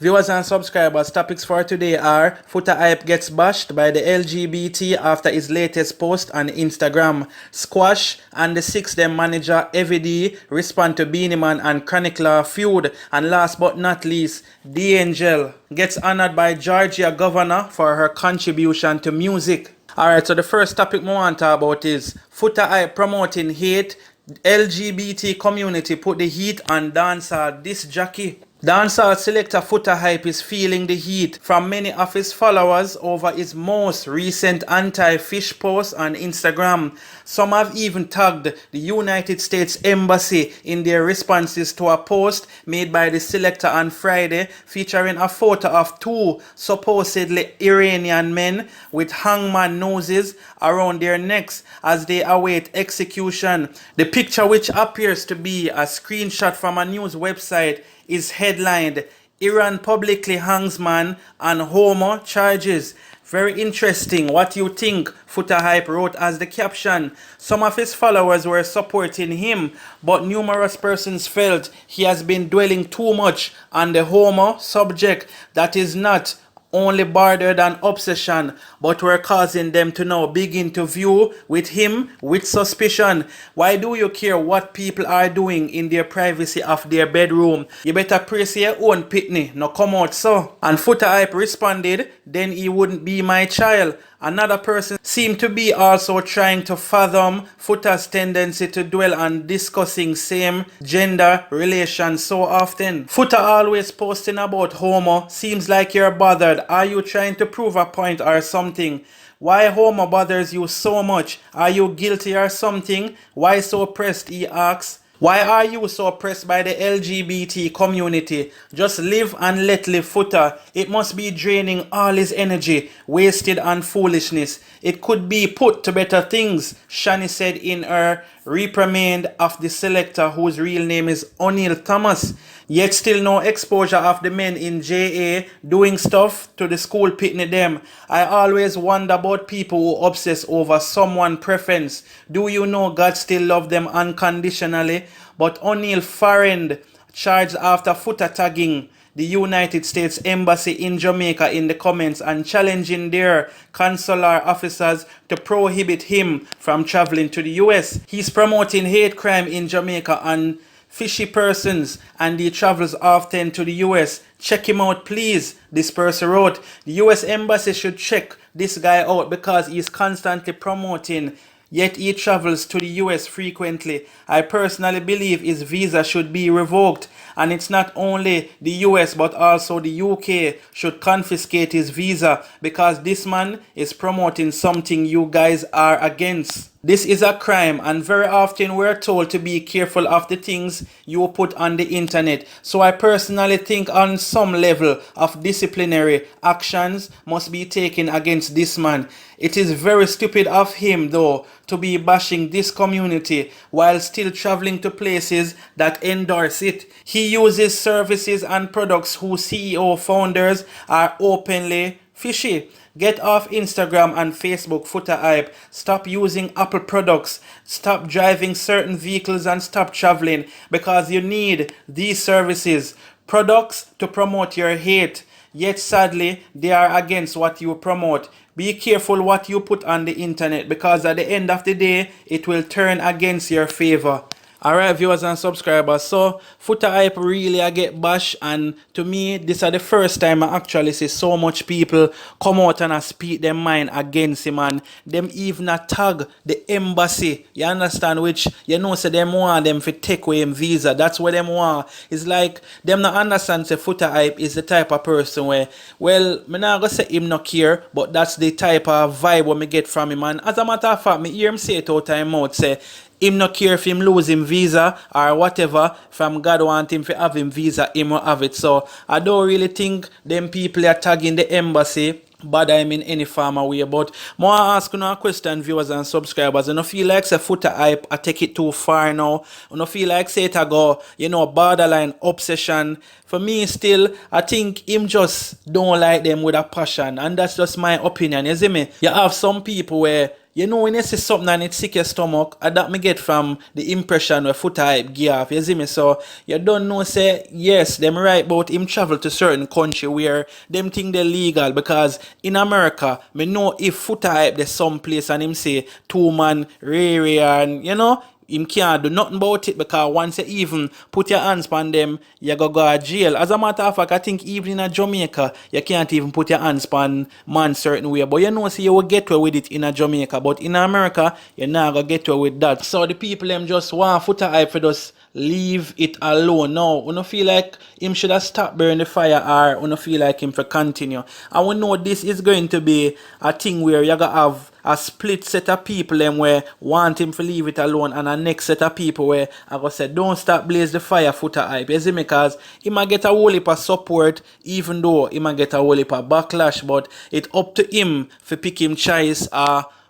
Viewers and subscribers, topics for today are Foota Hype gets bashed by the LGBT after his latest post on Instagram. Squash and the Speaks+Foota manager Evie respond to Beenie Man and Chronicler feud. And last but not least, The Angel gets honored by Georgia governor for her contribution to music. Alright, so the first topic I want to talk about is Foota Hype promoting hate. LGBT community put the heat on dancehall disc jockey. Dancehall selector Foota Hype is feeling the heat from many of his followers over his most recent anti-fish post on Instagram. Some have even tagged the United States Embassy in their responses to a post made by the selector on Friday featuring a photo of two supposedly Iranian men with hangman noses around their necks as they await execution. The picture, which appears to be a screenshot from a news website, is headlined Iran publicly hangs man on homo charges. Very interesting. What you think? Foota Hype wrote as the caption. Some of his followers were supporting him, but numerous persons felt he has been dwelling too much on the homo subject that is not only bordered on obsession, but were causing them to now begin to view with him with suspicion. Why do you care what people are doing in their privacy of their bedroom? You better praise your own pitney, no come out so. And Foota Hype responded, then he wouldn't be my child. Another person seemed to be also trying to fathom Foota's tendency to dwell on discussing same gender relations so often. Foota always posting about homo. Seems like you're bothered. Are you trying to prove a point or something? Why homo bothers you so much? Are you guilty or something? Why so pressed, he asks. Why are you so pressed by the LGBT community? Just live and let live, Foota. It must be draining all his energy, wasted on foolishness. It could be put to better things, Shani said in her reprimand of the selector whose real name is O'Neil Thomas. Yet still no exposure of the men in JA doing stuff to the school pitney them. I always wonder about people who obsess over someone's preference. Do you know God still love them unconditionally? But O'Neil Farrend charged after Foota tagging the United States Embassy in Jamaica in the comments and challenging their consular officers to prohibit him from traveling to the US. He's promoting hate crime in Jamaica and fishy persons, and he travels often to the US. Check him out, please, this person wrote. The US Embassy should check this guy out because he's constantly promoting, yet he travels to the US frequently. I personally believe his visa should be revoked, and it's not only the US but also the UK should confiscate his visa because this man is promoting something you guys are against. This is a crime, and very often we're told to be careful of the things you put on the internet. So I personally think on some level of disciplinary actions must be taken against this man. It is very stupid of him though to be bashing this community while still traveling to places that endorse it. He uses services and products whose CEO founders are openly fishy. Get off Instagram and Facebook, Foota Hype. Stop using Apple products. Stop driving certain vehicles and stop traveling because you need these services, products to promote your hate. Yet sadly, they are against what you promote. Be careful what you put on the internet because at the end of the day, it will turn against your favor. Alright, viewers and subscribers, so Foota Hype really I get bash, and to me this is the first time I actually see so much people come out and speak their mind against him, and them even tag the embassy, you understand, which you know say them want them to take away him visa. That's what them want. It's like them not understand say Foota Hype is the type of person where, well, me not gonna say him not care, but that's the type of vibe what me get from him, and as a matter of fact me hear him say it out time out say him not care if him lose him visa or whatever. From God want him to have him visa, him will have it. So I don't really think them people are tagging the embassy bad I mean any farmer way. But more ask you a question, viewers and subscribers. You don't feel like say Foota Hype I take it too far now? You don't feel like say it I go, you know, borderline obsession? For me still, I think him just don't like them with a passion, and that's just my opinion. You see me? You have some people where You know, when you see something and it sick your stomach, that me get from the impression where Foota Hype give off. You see me? So you don't know, say, yes, them right about him travel to certain country where them think they're legal, because in America, me know if Foota Hype there's some place and him say 2 man Ray and you know, him can't do nothing about it, because once you even put your hands on them, you go to jail. As a matter of fact, I think even in Jamaica, you can't even put your hands on man certain way. But you know, see, you will get away with it in Jamaica. But in America, you're not going to get away with that. So the people, them just want Foota Hype for just leave it alone. Now, you don't feel like him should have stopped burning the fire, or you don't feel like him for continue. And we know this is going to be a thing where you're going to have a split set of people them where want him to leave it alone, and a next set of people where I go say don't stop blaze the fire Foota Hype. You see me? Because he might get a whole heap of support, even though he might get a whole heap of backlash, but it's up to him to pick him choice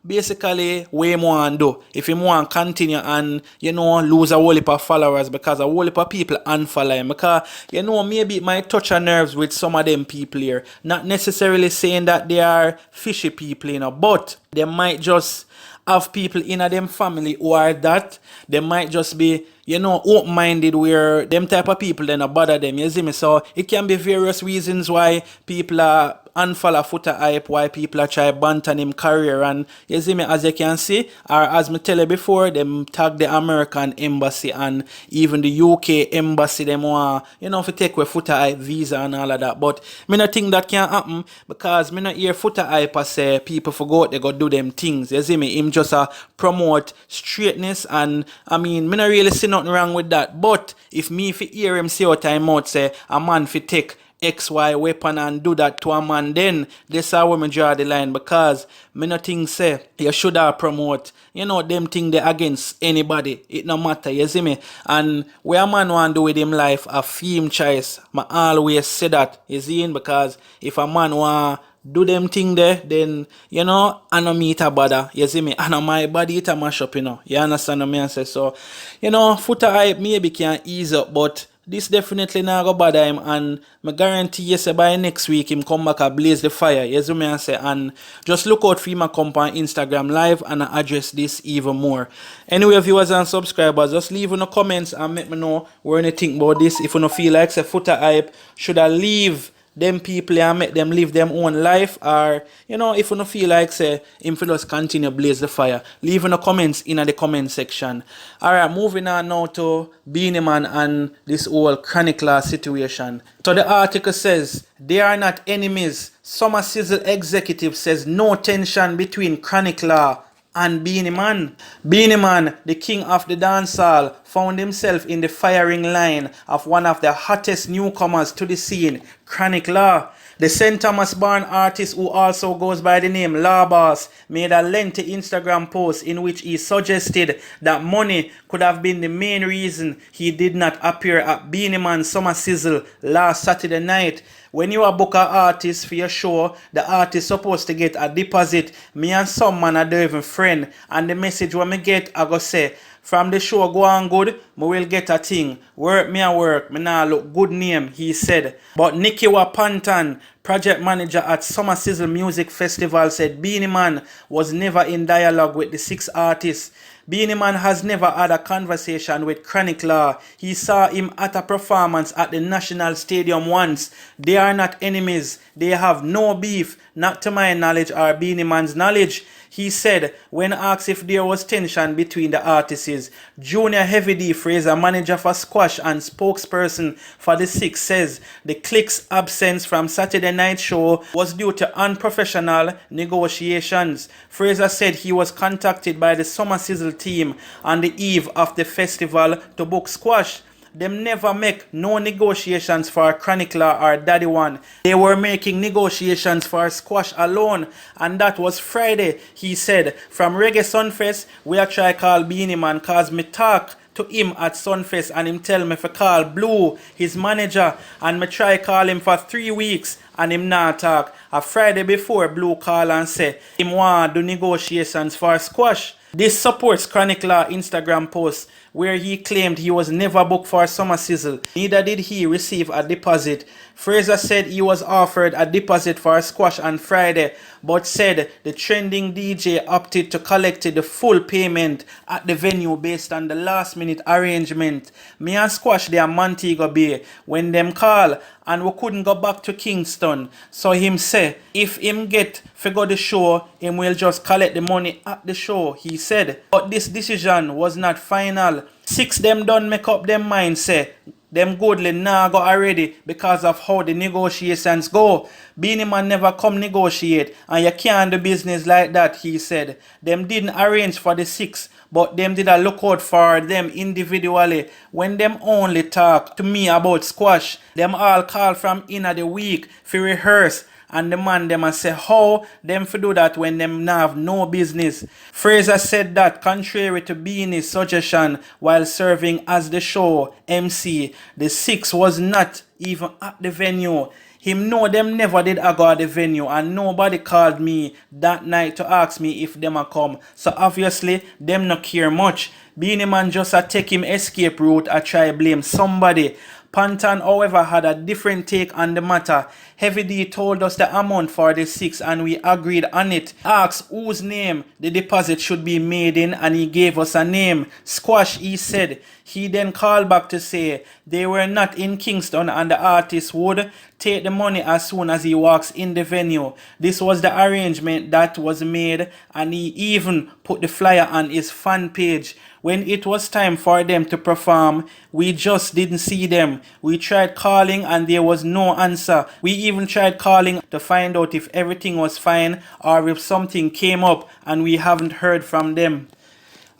basically way more and do. If he want continue and you know lose a whole heap of followers, because a whole heap of people unfollow him, because you know maybe it might touch a nerves with some of them people here. Not necessarily saying that they are fishy people, you know, but they might just have people in them family who are that. They might just be, you know, open-minded where them type of people then bother them, you see me? So it can be various reasons why people are unfollow Foota Hype, why people are try banter him career, and you see me, as you can see, or as me tell you before, them tag the American embassy and even the UK embassy, them want, you know, to take away Foota Hype visa and all of that. But me not think that can happen, because me not hear Foota Hype say people forgot they go do them things. You see me, him just promote straightness, and I mean, me not really see nothing wrong with that. But if me fi hear him say out time out say a man fi take XY weapon and do that to a man, then this how we draw the line, because me not think say you should have promote, you know, them thing they against anybody. It no matter, you see me? And where a man want do with him life, a film choice. I always say that, you see, because if a man want do them thing there, then you know, I no meet a bother, you see me? I know my body it a mash up, you know. You understand what I say? So, you know, Foota Hype maybe can ease up, but this definitely not go bother him, and I guarantee you say by next week him come back and blaze the fire. You see me I say, and just look out for him come on Instagram live and I address this even more. Anyway, viewers and subscribers, just leave in the comments and let me know what you think about this. If you don't feel like say Foota Hype should I leave them people and make them live them own life, or you know, if you don't feel like say him for just continue blaze the fire, leave in the comments in the comment section. Alright, moving on now to Beenie Man and this whole Chronicler situation. So the article says they are not enemies. Summer Sizzle executive says no tension between Chronicler and Beenie Man. Beenie Man, the king of the dancehall, found himself in the firing line of one of the hottest newcomers to the scene, Chronicler. The St. Thomas born artist, who also goes by the name Law Boss, made a lengthy Instagram post in which he suggested that money could have been the main reason he did not appear at Beenie Man's Summer Sizzle last Saturday night. When you are book an artist for your show, the artist supposed to get a deposit. Me and some man are not even friend, and the message when me get, I go say, from the show go on good, me will get a thing. Work me a work, me nah look good name, he said. But Nicky Wapantan, project manager at Summer Sizzle Music Festival, said Beenie Man was never in dialogue with the 6 artists. Beenie Man has never had a conversation with Chronicler. He saw him at a performance at the National Stadium once. They are not enemies. They have no beef, not to my knowledge or Beenie Man's knowledge. He said when asked if there was tension between the artists. Junior Heavy D Fraser, manager for Squash and spokesperson for the 6, says the Click's absence from Saturday night show was due to unprofessional negotiations. Fraser said he was contacted by the Summer Sizzle team on the eve of the festival to book Squash. Them never make no negotiations for Chronicler or Daddy One. They were making negotiations for Squash alone, and that was Friday. He said, from Reggae Sunfest, we are try call Beenie Man cause me talk to him at Sunfest and him tell me to call Blue, his manager, and me try call him for 3 weeks and him not talk. A Friday before, Blue call and say him want do negotiations for Squash. This supports Chronicler Instagram post where he claimed he was never booked for Summer Sizzle. Neither did he receive a deposit. Fraser said he was offered a deposit for a squash on Friday, but said the trending DJ opted to collect the full payment at the venue based on the last minute arrangement. Me and Squash they are Montego Bay when them call and we couldn't go back to Kingston. So him say if him get figure the show, him will just collect the money at the show, he said. But this decision was not final. 6 them done make up them mind say them goodly nah go already because of how the negotiations go. Beenie Man never come negotiate and you can't do business like that, he said. Them didn't arrange for the 6, but them did a look out for them individually. When them only talk to me about squash, them all call from inner the week for rehearse. And the man them a say how them for do that when them have no business. Fraser said that contrary to Beenie's suggestion while serving as the show MC, the 6 was not even at the venue. Him know them never did I go at the venue and nobody called me that night to ask me if them a come. So obviously them not care much. Beenie Man just a take him escape route or try blame somebody. Pantan, however, had a different take on the matter. Heavy D told us the amount for the 6 and we agreed on it. Asked whose name the deposit should be made in and he gave us a name. Squash, he said. He then called back to say they were not in Kingston and the artist would take the money as soon as he walks in the venue. This was the arrangement that was made and he even put the flyer on his fan page. When it was time for them to perform, we just didn't see them. We tried calling and there was no answer. We even tried calling to find out if everything was fine or if something came up and we haven't heard from them.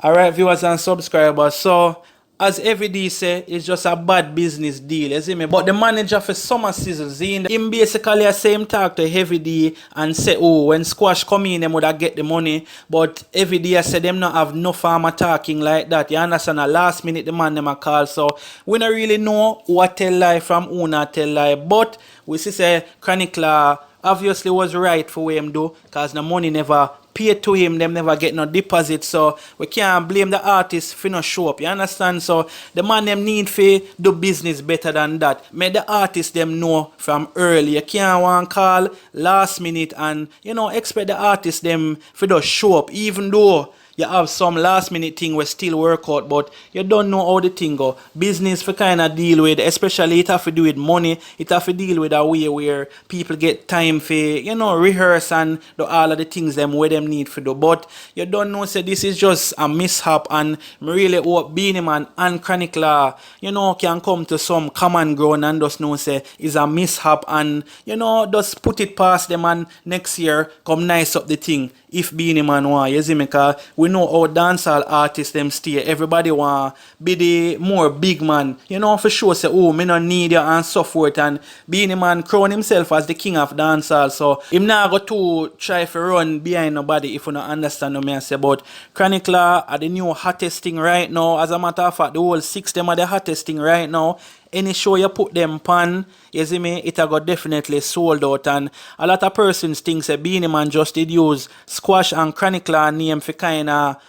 Alright viewers and subscribers, so as every day say, it's just a bad business deal, you see me? But the manager for Summer Sizzle, him basically a same talk to Heavy D and say, oh, when Squash come in, them would have get the money. But Heavy D said them not have no farmer talking like that. You understand? At last minute the man them a call. So we don't really know what tell lie from who not tell lie. But we see say Chronicler obviously was right for what him do, because the money never paid to him, them never get no deposit, so we can't blame the artist for no show up, you understand? So the man them need to do business better than that. Make the artist them know from early. You can't want call last minute and expect the artist them for just show up, even though you have some last minute thing will still work out, but you don't know how the thing go. Business for kind of deal with, especially it have to do with money. It have to deal with a way where people get time for, rehearse and do all of the things them where them need to do. But you don't know, say this is just a mishap, and I really hope Beenie Man and Chronicler, can come to some common ground and just know say it's a mishap and, just put it past them and next year come nice up the thing. If Beenie Man want, you see me, cause we know how dancehall artists them stay. Everybody want be the more big man, for sure say, oh, me no need you and so forth. And Beenie Man crown himself as the king of dancehall, so him not go to try to run behind nobody if you don't understand what I say. But Chronicler are the new hottest thing right now. As a matter of fact, the whole 6 them are the hottest thing right now. Any show you put them pan, you see me, it got definitely sold out. And a lot of persons think that Beenie Man just did use Squash and Chronicler name for kind of,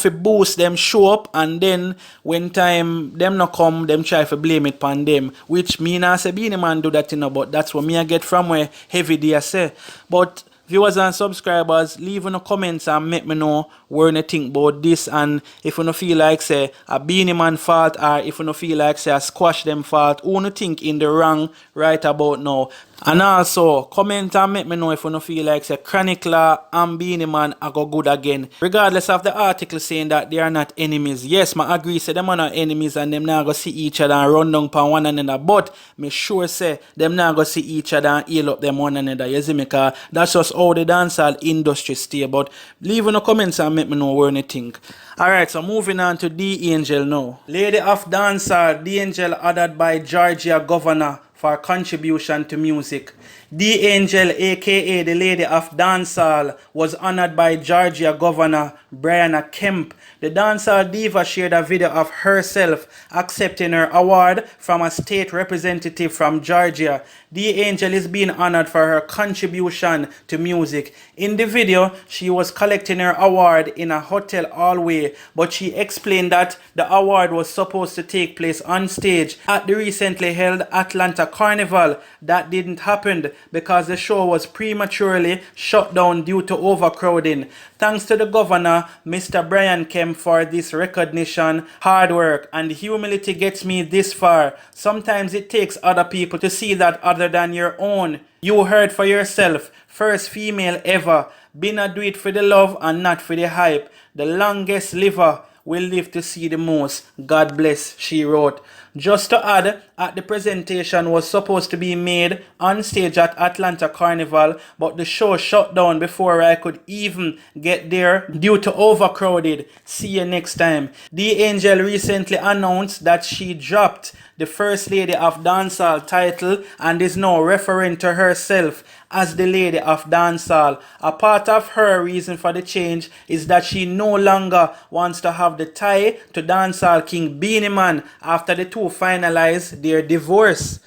for boost them show up, and then when time them not come, them try to blame it pan them. Which me not say Beenie Man do that, but that's what me I get from where Heavy D say. But viewers and subscribers, leave in the comments and make me know where you think about this, and if you don't feel like say a Beenie Man fault, or if you don't feel like say a Squash them fault, who you think in the wrong right about now. And also comment and make me know if you don't feel like say Chronicler and Beenie Man are go good again, regardless of the article saying that they are not enemies. Yes, I agree say them are not enemies and them not go see each other and run down upon one another, but me sure say them not go see each other and heal up them one another, you see me, cause that's just how the dancehall industry stay. But leave in the comments and make me know where you think. Alright, so moving on to D Angel now. Lady of dancehall, D Angel ordered by Georgia Governor for contribution to music. The Angel, aka the Lady of Dancehall, was honored by Georgia Governor Brian Kemp. The dancehall diva shared a video of herself accepting her award from a state representative from Georgia. The Angel is being honored for her contribution to music. In the video, she was collecting her award in a hotel hallway, but she explained that the award was supposed to take place on stage at the recently held Atlanta Carnival. That didn't happen because the show was prematurely shut down due to overcrowding. Thanks to the governor, Mr. Brian Kemp, for this recognition, hard work, and humility gets me this far. Sometimes it takes other people to see that other than your own. You heard for yourself. First female ever. Beenie do it for the love and not for the hype. The longest liver will live to see the most. God bless, she wrote. Just to add, the presentation was supposed to be made on stage at Atlanta Carnival, but the show shut down before I could even get there due to overcrowded. See you next time. The Angel recently announced that she dropped the First Lady of Dancehall title and is now referring to herself as the Lady of Dancehall. A part of her reason for the change is that she no longer wants to have the tie to Dancehall King Beenie Man after the two finalized their divorce.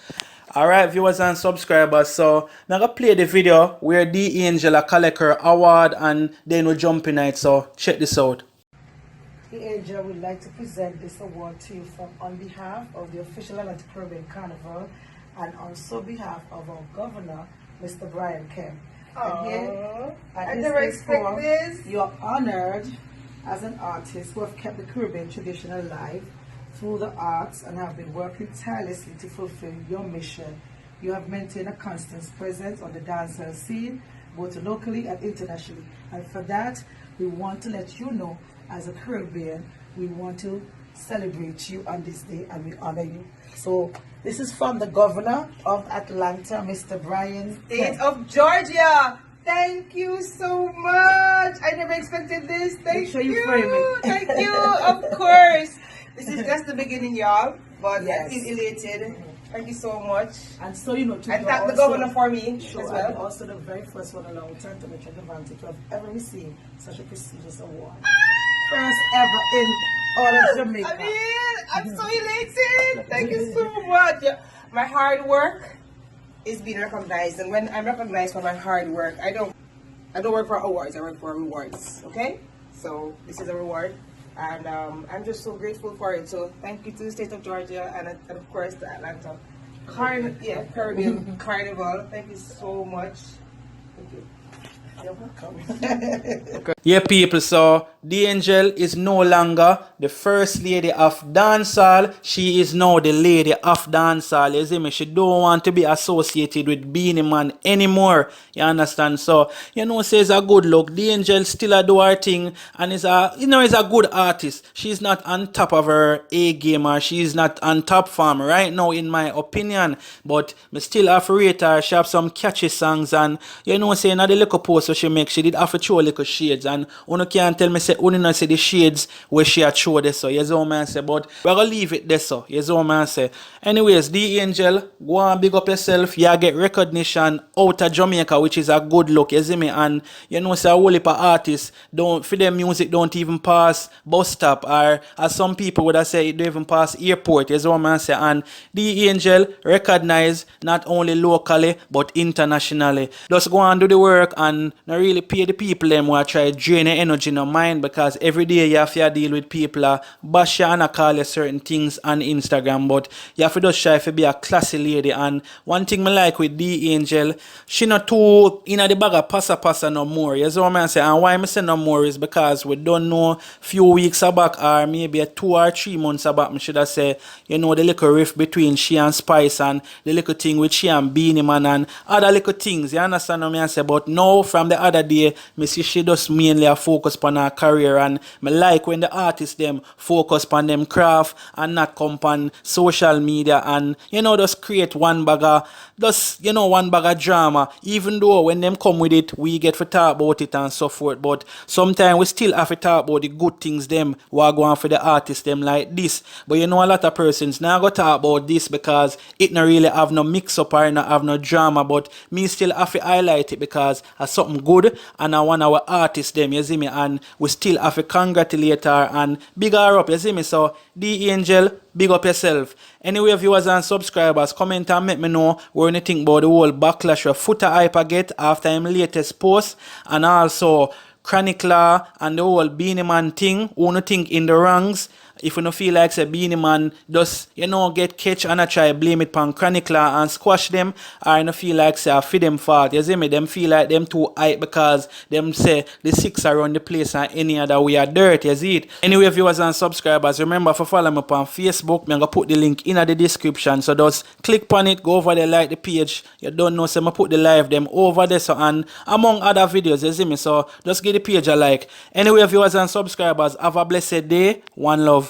Alright, viewers and subscribers, so I'm going to play the video where the Angel collect her award and then we'll jump in it, so check this out. The Angel would like to present this award to you on behalf of the official Atlanta Pr0blem Carnival and also behalf of our governor, Mr. Brian Kemp. I never expect this. You're honored as an artist who have kept the Caribbean tradition alive through the arts and have been working tirelessly to fulfill your mission. You have maintained a constant presence on the dancehall scene, both locally and internationally. And for that, we want to let you know, as a Caribbean, we want to celebrate you on this day and we honor you. So this is from the governor of Atlanta, Mr. Brian State Kemp. of Georgia. Thank you so much. I never expected this. Thank sure you you. frame it. Thank you. Of course. This is just the beginning, y'all. But Yes. I feel elated. Thank you so much. And so, you know, to And thank the governor for me sure, as and well. also the very first one in a long time to make advantage to have ever received such a prestigious award. First ever in all of Jamaica. I mean, I'm so elated. Thank you so much. My hard work is being recognized, and when I'm recognized for my hard work, I don't work for awards. I work for rewards. Okay, so this is a reward, and I'm just so grateful for it. So thank you to the state of Georgia and of course the Atlanta Caribbean Carnival. Thank you so much. Thank you. You're welcome. Yeah, people, so the Angel is no longer the First Lady of Dancehall. She is now the Lady of Dancehall. You see me? She don't want to be associated with Beenie Man anymore. You understand? So, you know, say it's a good look. The Angel still a do her thing and is a, you know, is a good artist. She's not on top of her A game or she's not on top form right now, in my opinion. But me still have to rate her. She have some catchy songs and, you know, saying the little post so she make, she did have to show little shades and you can't tell me say you not see the shades where she had showed this, so you know what I say, but we're gonna leave it there, so you know what I say. Anyways, the Angel, go and big up yourself. You get recognition out of Jamaica, which is a good look, you see me, and you know say a whole heap of artists don't for their music don't even pass bus stop, or as some people would have said it don't even pass airport, you know what I say. And the Angel recognized not only locally but internationally. Just go and do the work and not really pay the people them who are try drain your energy in your mind, because every day you have to deal with people bash you and call you certain things on Instagram, but you have to just try to be a classy lady. And one thing I like with the Angel, she not too in the bag of passa no more, you know what I say. And why I say no more is because we don't know few weeks back or maybe 2 or 3 months back, I should have said, you know, the little rift between she and Spice and the little thing with she and Beenie Man and other little things, you understand what I say. But now from the other day, me see she just mainly a focus on her career, and me like when the artists them them focus on them craft and not come on social media and just create one bag of drama. Even though when them come with it, we get to talk about it and so forth. But sometimes we still have to talk about the good things them who go on for the artists them like this. But a lot of persons now go talk about this because it not really have no mix up or not have no drama. But me still have to highlight it because it's something good and I want our artists them, you see me, and we still have to congratulate her and big her up, you see me. So the Angel, big up yourself. Anyway, viewers and subscribers, comment and make me know what you think about the whole backlash of Foota hype get after him latest post, and also Chronicler and the whole Beenie Man thing. Who you think in the ranks? If you don't feel like say Beenie Man just get catch and I try blame it on Chronicler and squash them, or you don't feel like say I feed them fault, you see me, them feel like them too hype because them say the six around the place and any other way are dirt, you see it. Anyway, viewers and subscribers, remember to follow me on Facebook. I'm gonna put the link in the description, so just click on it, go over there, like the page. You don't know, so I put the live them over there, so and among other videos, you see me, so just give the page a like. Anyway, viewers and subscribers, have a blessed day. One love.